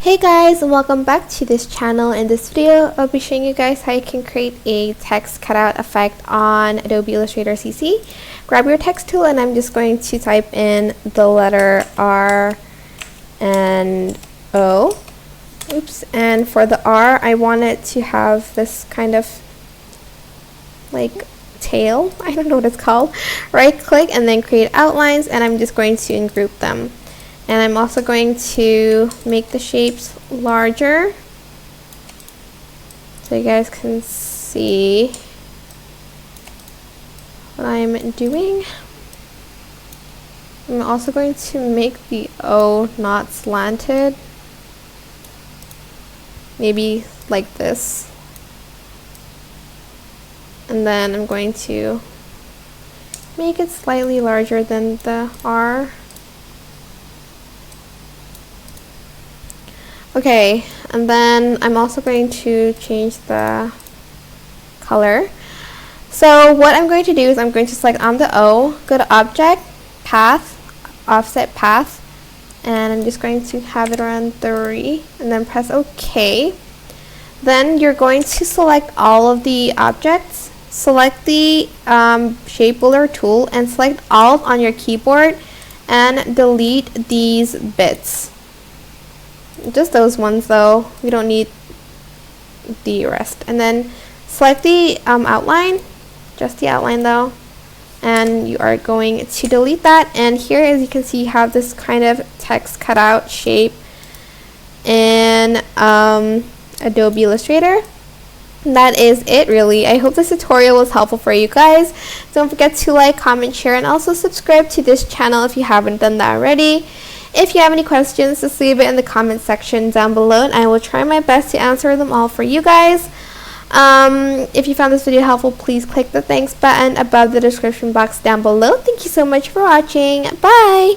Hey guys, and welcome back to this channel. In this video, I'll be showing you guys how you can create a text cutout effect on Adobe Illustrator CC. Grab your text tool and I'm just going to type in the letter R and O. Oops, and for the R, I want it to have this kind of like tail. I don't know what it's called. Right click and then create outlines, and I'm just going to group them. And I'm also going to make the shapes larger so you guys can see what I'm doing. I'm also going to make the O not slanted, maybe like this. And then I'm going to make it slightly larger than the R. Okay, and then I'm also going to change the color. So what I'm going to do is I'm going to select on the O, go to Object, Path, Offset Path, and I'm just going to have it around 3, and then press OK. Then you're going to select all of the objects, select the Shape Builder tool, and select Alt on your keyboard, and delete these bits. Just those ones though, we don't need the rest. And then select the outline, just the outline though, and you are going to delete that. And here, as you can see, you have this kind of text cutout shape in Adobe Illustrator. And that is it really. I hope this tutorial was helpful for you guys. Don't forget to like, comment, share, and also subscribe to this channel if you haven't done that already. If you have any questions, just leave it in the comment section down below, and I will try my best to answer them all for you guys. If you found this video helpful, please click the thanks button above the description box down below. Thank you so much for watching. Bye!